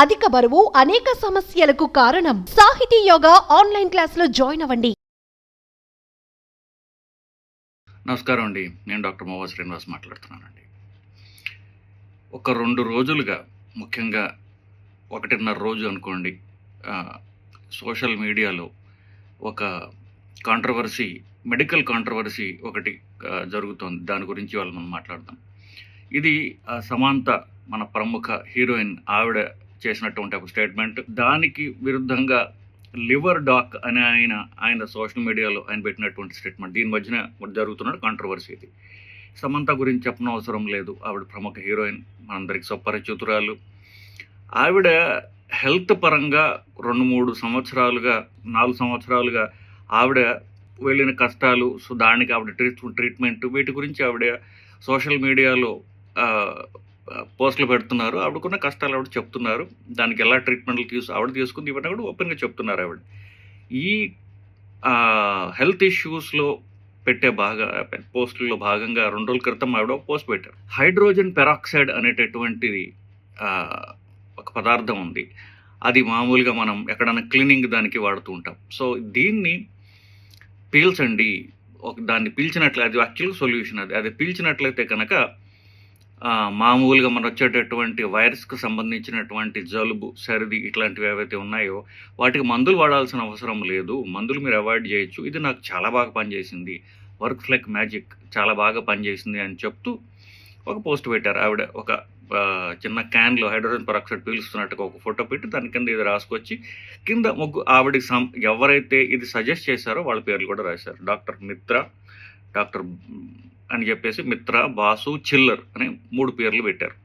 అధిక బరువు అనేక సమస్యలకు కారణం. సాహితీ యోగా ఆన్లైన్ క్లాసులో జాయిన్ అవ్వండి. నమస్కారం అండి. నేను డాక్టర్ మోవా శ్రీనివాస్ మాట్లాడుతున్నానండి. ఒక 2 రోజులుగా, ముఖ్యంగా 1.5 రోజు అనుకోండి, సోషల్ మీడియాలో ఒక కాంట్రవర్సీ, మెడికల్ కాంట్రవర్సీ ఒకటి జరుగుతోంది. దాని గురించి ఇవాళ మనం మాట్లాడదాం. ఇది సమాంత, మన ప్రముఖ హీరోయిన్ ఆవిడ చేసినటువంటి ఒక స్టేట్మెంట్. దానికి విరుద్ధంగా లివర్ డాక్ అని ఆయన సోషల్ మీడియాలో ఆయన పెట్టినటువంటి స్టేట్మెంట్. దీని మధ్యన జరుగుతున్న కాంట్రవర్సీ ఇది. సమంత గురించి చెప్పనవసరం లేదు. ఆవిడ ప్రముఖ హీరోయిన్, మనందరికి సుపరిచితురాలు. ఆవిడ హెల్త్ పరంగా 2-3 సంవత్సరాలుగా, 4 సంవత్సరాలుగా ఆవిడ వెళ్ళిన కష్టాలు, సో దానికి ఆవిడ ట్రీట్మెంట్, వీటి గురించి ఆవిడ సోషల్ మీడియాలో పోస్టులు పెడుతున్నారు. ఆవిడకున్న కష్టాలు ఆవిడ చెప్తున్నారు. దానికి ఎలా ట్రీట్మెంట్లు ఆవిడ తీసుకుంది, ఇవన్నీ కూడా ఓపెన్గా చెప్తున్నారు ఆవిడ. ఈ హెల్త్ ఇష్యూస్లో పెట్టే పోస్టుల్లో భాగంగా 2 రోజుల క్రితం ఆవిడ ఒక పోస్ట్ పెట్టారు. హైడ్రోజన్ పెరాక్సైడ్ అనేటటువంటిది ఒక పదార్థం ఉంది. అది మామూలుగా మనం ఎక్కడైనా క్లీనింగ్ దానికి వాడుతూ ఉంటాం. సో దీన్ని పీల్చండి. దాన్ని పీల్చినట్లయితే, అది యాక్చువల్గా సొల్యూషన్. అది పీల్చినట్లయితే కనుక మామూలుగా మన వచ్చేటటువంటి వైరస్కి సంబంధించినటువంటి జలుబు, సర్ది ఇట్లాంటివి ఏవైతే ఉన్నాయో వాటికి మందులు వాడాల్సిన అవసరం లేదు. మందులు మీరు అవాయిడ్ చేయొచ్చు. ఇది నాకు చాలా బాగా పనిచేసింది, వర్క్స్ లైక్ మ్యాజిక్, చాలా బాగా పనిచేసింది అని చెప్తూ ఒక పోస్ట్ పెట్టారు. ఆవిడ ఒక చిన్న క్యాన్లో హైడ్రోజన్ పెరాక్సైడ్ పీలుస్తున్నట్టుగా ఒక ఫోటో పెట్టి దాని కింద ఇది రాసుకొచ్చి, కింద ఆవిడకి ఎవరైతే ఇది సజెస్ట్ చేశారో వాళ్ళ పేర్లు కూడా రాశారు. డాక్టర్ మిత్ర, డాక్టర్ అని చెప్పేసి మిత్ర, బాసు, చిల్లర్ అని 3 పేర్లు పెట్టారు.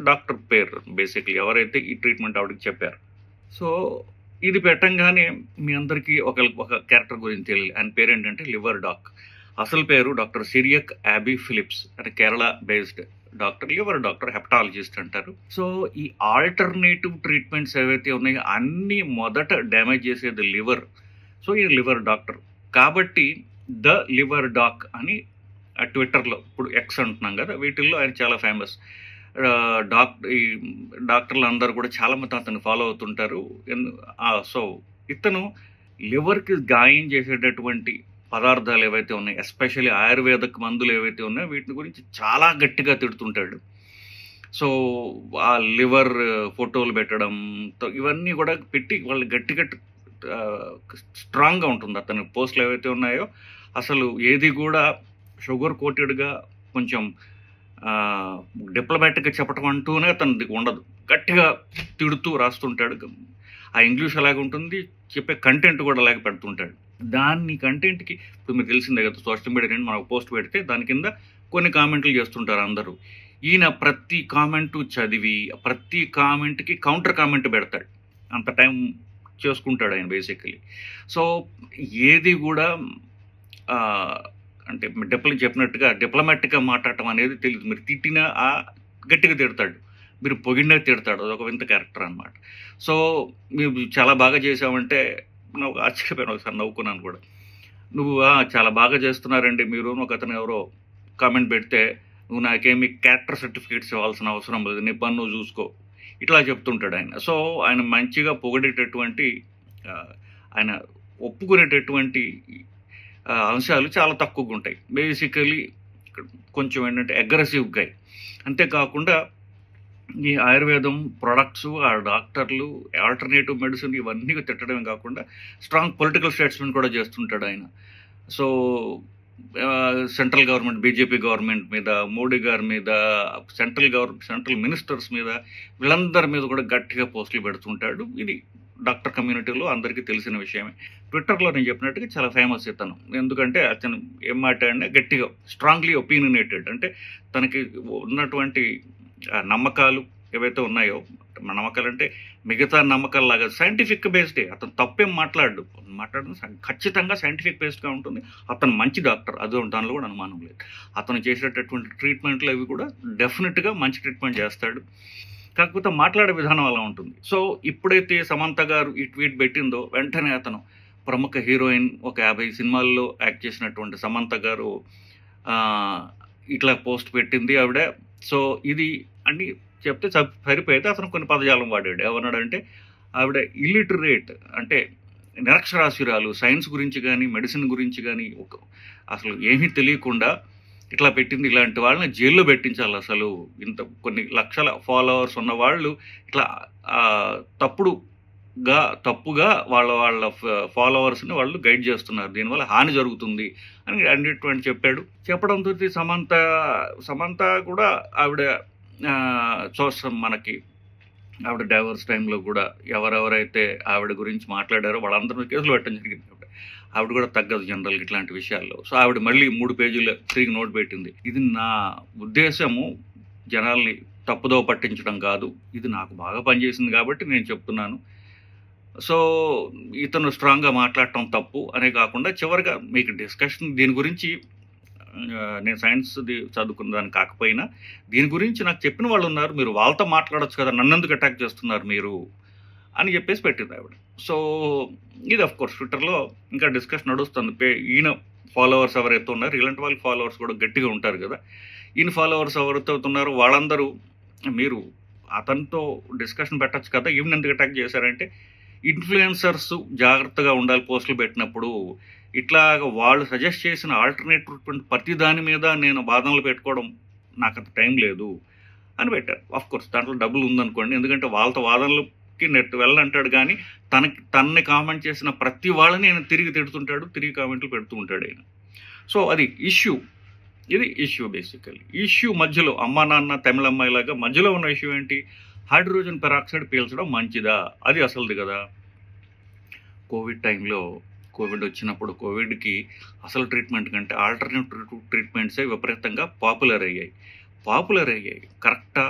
డాక్టర్ పేరు బేసిక్లీ, ఎవరైతే ఈ ట్రీట్మెంట్ ఆవిడకి చెప్పారు. సో ఇది పెట్టంగానే మీ అందరికీ ఒక క్యారెక్టర్ గురించి తెలియదు. ఆయన పేరు ఏంటంటే లివర్ డాక్. అసలు పేరు డాక్టర్ సిరియక్ యాబీ ఫిలిప్స్, అంటే Kerala based doctor, liver doctor, hepatologist అంటారు. సో ఈ ఆల్టర్నేటివ్ ట్రీట్మెంట్స్ ఏవైతే ఉన్నాయో అన్నీ మొదట డ్యామేజ్ చేసేది లివర్. సో ఈ లివర్ డాక్టర్ కాబట్టి ద లివర్ డాక్ అని ట్విట్టర్లో, ఇప్పుడు ఎక్స్ అంటున్నాం కదా, వీటిల్లో ఆయన చాలా ఫేమస్. ఈ డాక్టర్లు అందరూ కూడా చాలామంది అతను ఫాలో అవుతుంటారు. సో ఇతను లివర్కి గాయం చేసేటటువంటి పదార్థాలు ఏవైతే ఉన్నాయి, ఎస్పెషల్లీ ఆయుర్వేదిక్ మందులు ఏవైతే ఉన్నాయో వీటి గురించి చాలా గట్టిగా తిడుతుంటాడు. సో ఆ లివర్ ఫోటోలు పెట్టడం, ఇవన్నీ కూడా పెట్టి వాళ్ళు గట్టిగా స్ట్రాంగ్గా ఉంటుంది. అతని పోస్టులు ఏవైతే ఉన్నాయో అసలు ఏది కూడా షుగర్ కోటెడ్గా, కొంచెం డిప్లొమాటిక్గా చెప్పటం అంటూనే అతనిది ఉండదు. గట్టిగా తిడుతూ రాస్తుంటాడు. ఆ ఇంగ్లీష్ అలాగే ఉంటుంది, చెప్పే కంటెంట్ కూడా అలాగే పెడుతుంటాడు. దాన్ని కంటెంట్కి ఇప్పుడు మీకు తెలిసిందే కదా, సోషల్ మీడియా నుండి మనకు పోస్ట్ పెడితే దాని కింద కొన్ని కామెంట్లు చేస్తుంటారు అందరూ. ఈయన ప్రతి కామెంటు చదివి, ప్రతి కామెంట్కి కౌంటర్ కామెంట్ పెడతాడు. అంత టైం చేసుకుంటాడు ఆయన బేసికలీ. సో ఏది కూడా అంటే చెప్పినట్టుగా డిప్లొమాటిక్గా మాట్లాడటం అనేది తెలియదు. మీరు తిట్టినా గట్టిగా తిడతాడు, మీరు పొగిడినా తిడతాడు. అదొక వింత క్యారెక్టర్ అనమాట. సో మీరు చాలా బాగా చేసావంటే నాకు ఆశ్చర్యపోయాను, ఒకసారి నవ్వుకున్నాను కూడా. నువ్వు చాలా బాగా చేస్తున్నారండి మీరు, ఒక అతను ఎవరో కామెంట్ పెడితే, నువ్వు నాకేమి క్యారెక్టర్ సర్టిఫికేట్స్ ఇవ్వాల్సిన అవసరం లేదు, నీ పని నువ్వు చూసుకో, ఇట్లా చెప్తుంటాడు ఆయన. సో ఆయన మంచిగా పొగిడేటటువంటి, ఆయన ఒప్పుకునేటటువంటి అంశాలు చాలా తక్కువగా ఉంటాయి. బేసికలీ కొంచెం ఏంటంటే అగ్రెసివ్ గై. అంతేకాకుండా ఈ ఆయుర్వేదం ప్రొడక్ట్స్, ఆ డాక్టర్లు, ఆల్టర్నేటివ్ మెడిసిన్ ఇవన్నీ తిట్టడమే కాకుండా స్ట్రాంగ్ పొలిటికల్ స్టేట్మెంట్ కూడా చేస్తుంటాడు ఆయన. So central government, BJP government మీద, మోడీ గారి మీద, సెంట్రల్ మినిస్టర్స్ మీద, వీళ్ళందరి మీద కూడా గట్టిగా పోస్టులు పెడుతుంటాడు. ఇది డాక్టర్ కమ్యూనిటీలో అందరికీ తెలిసిన విషయమే. ట్విట్టర్లో నేను చెప్పినట్టుగా చాలా ఫేమస్ ఇతను. ఎందుకంటే అతను ఏం మాట్లాడినా గట్టిగా, స్ట్రాంగ్లీ ఒపీనియనేటెడ్. అంటే తనకి ఉన్నటువంటి నమ్మకాలు ఏవైతే ఉన్నాయో, నమ్మకాలు అంటే మిగతా నమ్మకాలలాగా సైంటిఫిక్ బేస్డే. అతను తప్పేం మాట్లాడడం ఖచ్చితంగా సైంటిఫిక్ బేస్డ్గా ఉంటుంది. అతను మంచి డాక్టర్, అది దానిలో కూడా అనుమానం లేదు. అతను చేసేటటువంటి ట్రీట్మెంట్లు అవి కూడా డెఫినెట్గా మంచి ట్రీట్మెంట్ చేస్తాడు. కాకపోతే మాట్లాడే విధానం అలా ఉంటుంది. సో ఇప్పుడైతే సమంత గారు ఈ ట్వీట్ పెట్టిందో వెంటనే అతను ప్రముఖ హీరోయిన్, ఒక 50 సినిమాల్లో యాక్ట్ చేసినటువంటి సమంత గారు ఇట్లా పోస్ట్ పెట్టింది ఆవిడ. సో ఇది అన్ని చెప్తే సరిపోయితే అతను కొన్ని పదజాలం వాడాడు. ఏమన్నాడంటే ఆవిడ ఇల్లిటరేట్, అంటే నిరక్షరాస్యురాలు, సైన్స్ గురించి కానీ మెడిసిన్ గురించి కానీ అసలు ఏమీ తెలియకుండా ఇట్లా పెట్టింది. ఇలాంటి వాళ్ళని జైల్లో పెట్టించాలి. అసలు ఇంత కొన్ని లక్షల ఫాలోవర్స్ ఉన్న వాళ్ళు ఇట్లా తప్పుగా వాళ్ళ ఫాలోవర్స్ని వాళ్ళు గైడ్ చేస్తున్నారు, దీనివల్ల హాని జరుగుతుంది అని అన్నిటువంటి చెప్పాడు. చెప్పడంతో సమంత కూడా ఆవిడ మనకి ఆవిడ డైవర్స్ టైంలో కూడా ఎవరెవరైతే ఆవిడ గురించి మాట్లాడారో వాళ్ళందరూ కేసులు పెట్టడం జరిగింది. ఆవిడ కూడా తగ్గదు జనరల్గా ఇట్లాంటి విషయాల్లో. సో ఆవిడ మళ్ళీ 3 పేజీలు తిరిగి నోట్ పెట్టింది. ఇది నా ఉద్దేశము జనాల్ని తప్పుదో పట్టించడం కాదు, ఇది నాకు బాగా పనిచేసింది కాబట్టి నేను చెప్తున్నాను. సో ఇతను స్ట్రాంగ్గా మాట్లాడటం తప్పు అనే కాకుండా చివరిగా మీకు డిస్కషన్ దీని గురించి, నేను సైన్స్ది చదువుకున్న దాన్ని కాకపోయినా దీని గురించి నాకు చెప్పిన వాళ్ళు ఉన్నారు, మీరు వాళ్ళతో మాట్లాడొచ్చు కదా, నన్నెందుకు అటాక్ చేస్తున్నారు మీరు అని చెప్పేసి పెట్టింది ఆవిడ. సో ఇది అఫ్కోర్స్ ట్విట్టర్లో ఇంకా డిస్కషన్ నడుస్తుంది. ఈయన ఫాలోవర్స్ ఎవరైతే ఉన్నారో ఇలాంటి వాళ్ళ ఫాలోవర్స్ కూడా గట్టిగా ఉంటారు కదా, ఈయన ఫాలోవర్స్ ఎవరైతే ఉన్నారో వాళ్ళందరూ మీరు అతనితో డిస్కషన్ పెట్టచ్చు కదా, ఈవెన్ ఎందుకు అటాక్ చేశారంటే ఇన్ఫ్లుయెన్సర్స్ జాగ్రత్తగా ఉండాలి పోస్టులు పెట్టినప్పుడు, ఇట్లా వాళ్ళు సజెస్ట్ చేసిన ఆల్టర్నేటివ్ ప్రతి దాని మీద నేను వాదనలు పెట్టుకోవడం నాకు అంత టైం లేదు అని పెట్టారు. అఫ్కోర్స్ దాంట్లో డబ్బులు ఉందనుకోండి, ఎందుకంటే వాళ్ళతో వాదనలకి నెట్ వెళ్ళంటాడు, కానీ తనని కామెంట్ చేసిన ప్రతి వాళ్ళని ఆయన తిరిగి తిడుతుంటాడు, తిరిగి కామెంట్లు పెడుతూ ఉంటాడు ఆయన. సో అది ఇష్యూ, ఇది ఇష్యూ. బేసికల్లీ ఇష్యూ మధ్యలో అమ్మా నాన్న తమిళమ్మాయి లాగా మధ్యలో ఉన్న ఇష్యూ ఏంటి, హైడ్రోజన్ పెరాక్సైడ్ పీల్చడం మంచిదా, అది అసలుది కదా. కోవిడ్ టైంలో కోవిడ్ వచ్చినప్పుడు కోవిడ్కి అసలు ట్రీట్మెంట్ కంటే ఆల్టర్నేటివ్ ట్రీట్మెంట్సే విపరీతంగా పాపులర్ అయ్యాయి. కరెక్టా,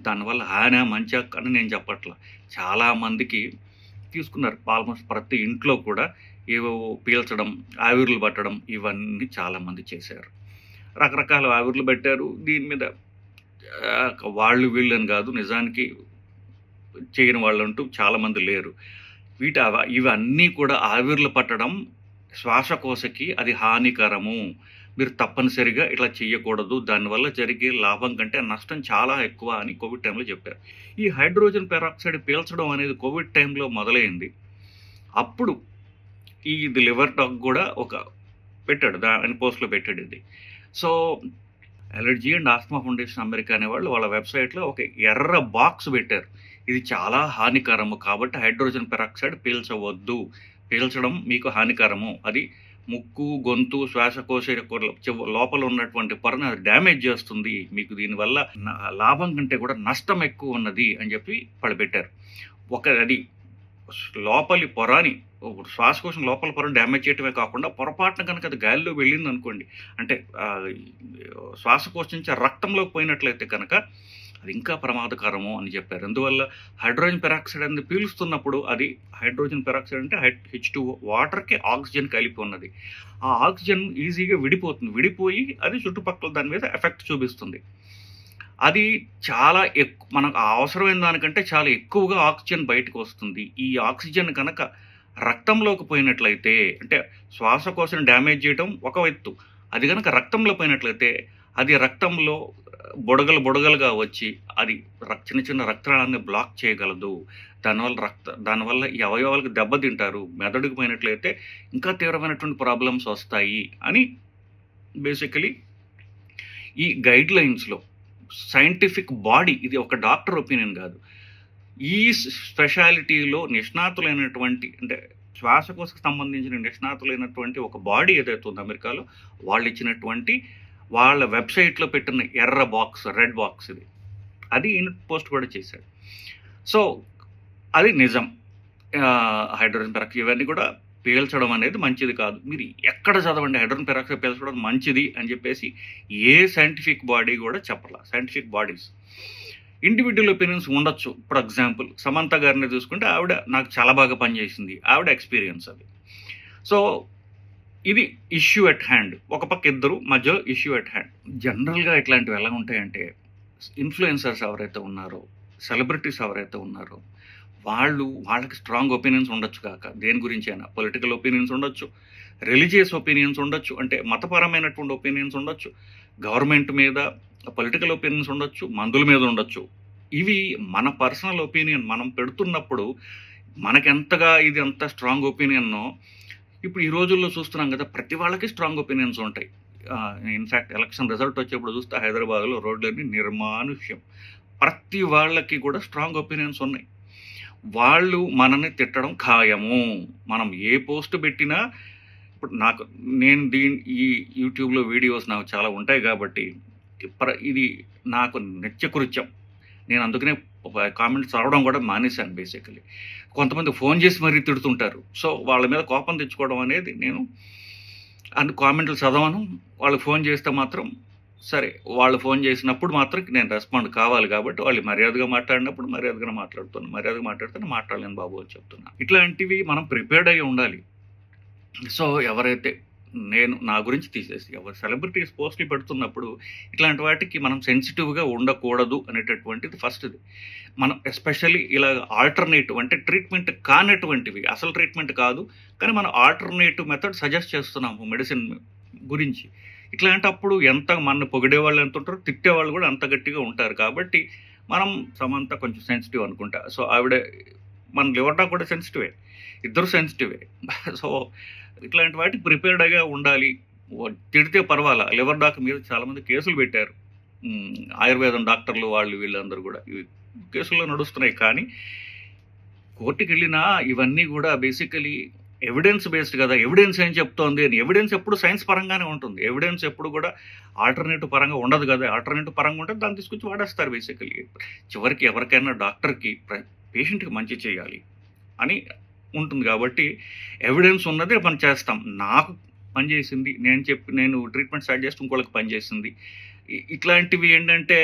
దానివల్ల హానా మంచిగా అని నేను చెప్పట్లా, చాలామందికి తీసుకున్నారు. ఆల్మోస్ట్ ప్రతి ఇంట్లో కూడా ఏవో పీల్చడం, ఆవిర్లు పట్టడం ఇవన్నీ చాలామంది చేశారు. రకరకాల ఆవిర్లు పెట్టారు. దీని మీద వాళ్ళు వీళ్ళని కాదు, నిజానికి చేయని వాళ్ళంటూ చాలామంది లేరు. ఇవన్నీ కూడా ఆవిర్లు పట్టడం శ్వాసకోశకి అది హానికరము, మీరు తప్పనిసరిగా ఇట్లా చేయకూడదు, దానివల్ల జరిగే లాభం కంటే నష్టం చాలా ఎక్కువ అని కోవిడ్ టైంలో చెప్పారు. ఈ హైడ్రోజన్ పెరాక్సైడ్ పీల్చడం అనేది కోవిడ్ టైంలో మొదలైంది. అప్పుడు ఇది లివర్ టాక్ కూడా ఒక పెట్టాడు, దాని పోస్ట్లో పెట్టాడు ఇది. So allergy and asthma foundation America అనేవాళ్ళు వాళ్ళ వెబ్సైట్లో ఒక ఎర్ర బాక్స్ పెట్టారు, ఇది చాలా హానికరము కాబట్టి హైడ్రోజన్ పెరాక్సైడ్ పీల్చవద్దు, పీల్చడం మీకు హానికరము, అది ముక్కు గొంతు శ్వాసకోశ లోపల ఉన్నటువంటి పొరను అది డ్యామేజ్ చేస్తుంది, మీకు దీనివల్ల లాభం కంటే కూడా నష్టం ఎక్కువ ఉన్నది అని చెప్పి వాళ్ళు పెట్టారు. అది లోపలి పొరని, శ్వాసకోశం లోపల పొర డ్యామేజ్ చేయటమే కాకుండా పొరపాటున కనుక అది గాలిలో వెళ్ళింది అనుకోండి, అంటే శ్వాసకోశం నుంచి రక్తంలోకి పోయినట్లయితే కనుక అది ఇంకా ప్రమాదకరము అని చెప్పారు. అందువల్ల హైడ్రోజన్ పెరాక్సైడ్ అనేది పీలుస్తున్నప్పుడు, అది హైడ్రోజన్ పెరాక్సైడ్ అంటే H2O, వాటర్కి ఆక్సిజన్ కలిపి ఉన్నది, ఆ ఆక్సిజన్ ఈజీగా విడిపోయి అది చుట్టుపక్కల దాని మీద ఎఫెక్ట్ చూపిస్తుంది. అది చాలా మనకు అవసరమైన దానికంటే చాలా ఎక్కువగా ఆక్సిజన్ బయటకు వస్తుంది. ఈ ఆక్సిజన్ కనుక రక్తంలోకి పోయినట్లయితే, అంటే శ్వాసకోశం డ్యామేజ్ చేయడం ఒక ఎత్తు, అది కనుక రక్తంలో పోయినట్లయితే అది రక్తంలో బుడగలుగా వచ్చి అది చిన్న చిన్న రక్తనాళాన్ని బ్లాక్ చేయగలదు. దానివల్ల ఈ అవయవాలకు దెబ్బతింటారు. మెదడుకు పోయినట్లయితే ఇంకా తీవ్రమైనటువంటి ప్రాబ్లమ్స్ వస్తాయి అని బేసికలీ ఈ గైడ్ లైన్స్లో సైంటిఫిక్ బాడీ, ఇది ఒక డాక్టర్ ఒపీనియన్ కాదు, ఈ స్పెషాలిటీలో నిష్ణాతులైనటువంటి, అంటే శ్వాసకోశకు సంబంధించిన నిష్ణాతులైనటువంటి ఒక బాడీ ఏదైతే ఉందో అమెరికాలో, వాళ్ళు ఇచ్చినటువంటి వాళ్ళ వెబ్సైట్లో పెట్టిన ఎర్ర బాక్స్, రెడ్ బాక్స్ ఇది, అది పోస్ట్ కూడా చేశాడు. సో అది నిజం. హైడ్రోజన్ పెరాక్సైడ్ ఇవన్నీ కూడా పీల్చడం అనేది మంచిది కాదు. మీరు ఎక్కడ చదవండి హైడ్రోజన్ పెరాక్సైడ్ పీల్చడం మంచిది అని చెప్పేసి ఏ సైంటిఫిక్ బాడీ కూడా చెప్పాల. సైంటిఫిక్ బాడీస్ ఇండివిజువల్ ఒపీనియన్స్ ఉండొచ్చు. ఫర్ ఎగ్జాంపుల్ సమంత గారిని చూసుకుంటే ఆవిడ నాకు చాలా బాగా పనిచేసింది, ఆవిడ ఎక్స్పీరియన్స్ అది. సో ఇది ఇష్యూ ఎట్ హ్యాండ్, ఒక పక్క ఇద్దరు మధ్యలో ఇష్యూ ఎట్ హ్యాండ్. జనరల్గా ఇట్లాంటివి ఎలా ఉంటాయంటే, ఇన్ఫ్లుయెన్సర్స్ ఎవరైతే ఉన్నారో, సెలబ్రిటీస్ ఎవరైతే ఉన్నారో, వాళ్ళకి స్ట్రాంగ్ ఒపీనియన్స్ ఉండొచ్చు కాక, దేని గురించి అయినా పొలిటికల్ ఒపీనియన్స్ ఉండొచ్చు, రిలీజియస్ ఒపీనియన్స్ ఉండొచ్చు, అంటే మతపరమైనటువంటి ఒపీనియన్స్ ఉండొచ్చు, గవర్నమెంట్ మీద పొలిటికల్ ఒపీనియన్స్ ఉండొచ్చు, మందుల మీద ఉండొచ్చు, ఇవి మన పర్సనల్ ఒపీనియన్ మనం పెడుతున్నప్పుడు మనకెంతగా ఇది అంత స్ట్రాంగ్ ఒపీనియన్నో ఇప్పుడు ఈ రోజుల్లో చూస్తున్నాం కదా, ప్రతి వాళ్ళకి స్ట్రాంగ్ ఒపీనియన్స్ ఉంటాయి. ఇన్ఫ్యాక్ట్ ఎలక్షన్ రిజల్ట్ వచ్చేప్పుడు చూస్తే హైదరాబాద్లో రోడ్లన్నీ నిర్మానుష్యం. ప్రతి వాళ్ళకి కూడా స్ట్రాంగ్ ఒపీనియన్స్ ఉన్నాయి. వాళ్ళు మనల్ని తిట్టడం ఖాయము. మనం ఏ పోస్ట్ పెట్టినా ఇప్పుడు నేను ఈ యూట్యూబ్లో వీడియోస్ నాకు చాలా ఉంటాయి కాబట్టి ఇది నాకు నిత్యకృత్యం. నేను అందుకనే కామెంట్స్ చదవడం కూడా మానేశాను బేసికలీ. కొంతమంది ఫోన్ చేసి మరీ తిడుతుంటారు. సో వాళ్ళ మీద కోపం తెచ్చుకోవడం అనేది నేను కామెంట్లు చదవను. వాళ్ళు ఫోన్ చేస్తే మాత్రం సరే, వాళ్ళు ఫోన్ చేసినప్పుడు మాత్రం నేను రెస్పాండ్ కావాలి కాబట్టి వాళ్ళు మర్యాదగా మాట్లాడినప్పుడు మర్యాదగా మాట్లాడితే మాట్లాడలేను బాబు అని చెప్తున్నా. ఇట్లాంటివి మనం ప్రిపేర్డ్ అయ్యి ఉండాలి. సో ఎవరైతే నా గురించి తీసేసి ఎవరు సెలబ్రిటీస్ పోస్టులు పెడుతున్నప్పుడు ఇట్లాంటి వాటికి మనం సెన్సిటివ్గా ఉండకూడదు అనేటటువంటిది ఫస్ట్ది. మనం ఎస్పెషల్లీ ఇలా ఆల్టర్నేటివ్ అంటే ట్రీట్మెంట్ కానటువంటివి, అసలు ట్రీట్మెంట్ కాదు కానీ మనం ఆల్టర్నేటివ్ మెథడ్ సజెస్ట్ చేస్తున్నాము మెడిసిన్ గురించి. ఇట్లాంటప్పుడు ఎంత మన పొగిడే వాళ్ళు ఎంత ఉంటారో తిట్టే వాళ్ళు కూడా అంత గట్టిగా ఉంటారు. కాబట్టి మనం సమంత కొంచెం సెన్సిటివ్ అనుకుంటా. సో ఆవిడ మన లివర్డా కూడా సెన్సిటివే, ఇద్దరు సెన్సిటివే. సో ఇట్లాంటి వాటికి ప్రిపేర్డ్గా ఉండాలి. తిడితే పర్వాలా, లివర్ డాక్టర్ మీద చాలామంది కేసులు పెట్టారు. ఆయుర్వేదం డాక్టర్లు వాళ్ళు వీళ్ళందరూ కూడా ఇవి కేసుల్లో నడుస్తున్నాయి. కానీ కోర్టుకి వెళ్ళినా ఇవన్నీ కూడా బేసికలీ ఎవిడెన్స్ బేస్డ్ కదా. ఎవిడెన్స్ ఏం చెప్తోంది అని, ఎవిడెన్స్ ఎప్పుడు సైన్స్ పరంగానే ఉంటుంది. ఎవిడెన్స్ ఎప్పుడు కూడా ఆల్టర్నేటివ్ పరంగా ఉండదు కదా. ఆల్టర్నేటివ్ పరంగా ఉంటే దాన్ని తీసుకొచ్చి వాడేస్తారు బేసికలీ. చివరికి ఎవరికైనా డాక్టర్కి పేషెంట్కి మంచి చేయాలి అని ఉంటుంది కాబట్టి ఎవిడెన్స్ ఉన్నదే పని చేస్తాం. నాకు పనిచేసింది నేను ట్రీట్మెంట్ స్టార్ట్ చేస్తే ఇంకోళ్ళకి పనిచేసింది. ఇట్లాంటివి ఏంటంటే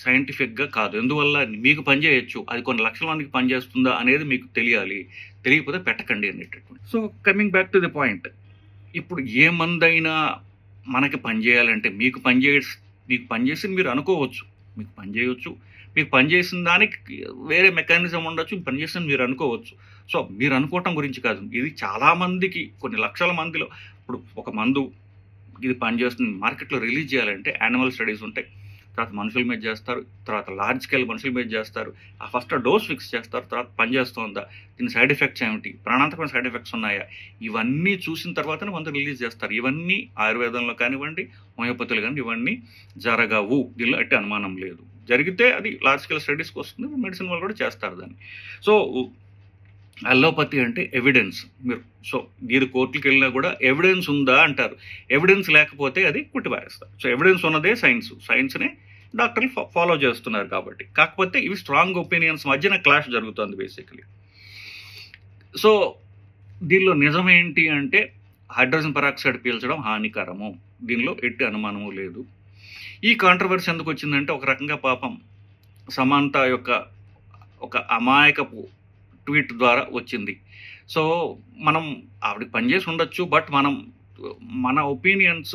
సైంటిఫిక్గా కాదు. ఎందువల్ల మీకు పనిచేయచ్చు, అది కొన్ని లక్షల మందికి పనిచేస్తుందా అనేది మీకు తెలియాలి. తెలియకపోతే పెట్టకండి అనేటటువంటి. So coming back to the point, ఇప్పుడు ఏ మందైనా మనకి పనిచేయాలంటే మీకు పనిచేసింది మీరు అనుకోవచ్చు, మీకు పనిచేయవచ్చు, మీకు పనిచేసిన దానికి వేరే మెకానిజం ఉండొచ్చు, పనిచేసింది మీరు అనుకోవచ్చు. సో మీరు అనుకోవటం గురించి కాదు, ఇది చాలామందికి కొన్ని లక్షల మందిలో ఇప్పుడు ఒక మందు ఇది పనిచేస్తుంది మార్కెట్లో రిలీజ్ చేయాలంటే యానిమల్ స్టడీస్ ఉంటాయి, తర్వాత మనుషుల మీద చేస్తారు, తర్వాత లార్జ్ స్కేల్ మనుషుల మీద చేస్తారు, ఆ ఫస్ట్ డోస్ ఫిక్స్ చేస్తారు, తర్వాత పనిచేస్తుందా, దీని సైడ్ ఎఫెక్ట్స్ ఏమిటి, ప్రాణాంతకమైన సైడ్ ఎఫెక్ట్స్ ఉన్నాయా, ఇవన్నీ చూసిన తర్వాతనే మందు రిలీజ్ చేస్తారు. ఇవన్నీ ఆయుర్వేదంలో కానివ్వండి, హోమియోపతిలో కానీ ఇవన్నీ జరగవు. దీనిలో ఎట్టి అనుమానం లేదు. జరిగితే అది లార్జ్ స్కేల్ స్టడీస్కి వస్తుంది, మెడిసిన్ వాళ్ళు కూడా చేస్తారు దాన్ని. సో అల్లోపతి అంటే ఎవిడెన్స్. మీరు సో మీరు కోర్టుకి వెళ్ళినా కూడా ఎవిడెన్స్ ఉందా అంటారు. ఎవిడెన్స్ లేకపోతే అది కొట్టిపారేస్తారు. సో ఎవిడెన్స్ ఉన్నదే సైన్స్నే డాక్టర్లు ఫాలో చేస్తున్నారు కాబట్టి. కాకపోతే ఇవి స్ట్రాంగ్ ఒపీనియన్స్ మధ్యన క్లాష్ జరుగుతుంది బేసికలీ. సో దీనిలో నిజమేంటి అంటే హైడ్రోజన్ పెరాక్సైడ్ పీల్చడం హానికరము, దీనిలో ఎట్టి అనుమానము లేదు. ఈ కాంట్రవర్సీ ఎందుకు వచ్చిందంటే ఒక రకంగా పాపం సమంత యొక్క ఒక అమాయకపు ట్వీట్ ద్వారా వచ్చింది. సో మనం ఆవిడకి పనిచేసి ఉండొచ్చు, బట్ మన ఒపీనియన్స్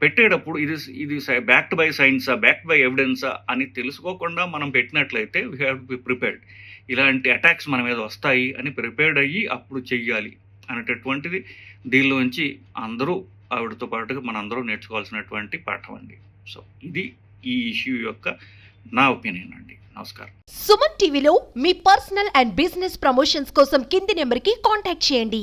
పెట్టేటప్పుడు ఇది బ్యాక్డ్ బై సైన్సా, బ్యాక్డ్ బై ఎవిడెన్సా అని తెలుసుకోకుండా మనం పెట్టినట్లయితే we have to be prepared. ఇలాంటి అటాక్స్ మన మీద వస్తాయి అని ప్రిపేర్డ్ అయ్యి అప్పుడు చెయ్యాలి అనేటటువంటిది దీనిలోంచి అందరూ ఆవిడతో పాటుగా మనందరూ నేర్చుకోవాల్సినటువంటి పాఠం అండి. సో ఇది ఈ ఇష్యూ యొక్క నా ఒపీనియన్ అండి. నమస్కారం. సుమన్ టీవీలో మీ పర్సనల్ అండ్ బిజినెస్ ప్రమోషన్స్ కోసం కింది నెంబర్కి కాంటాక్ట్ చేయండి.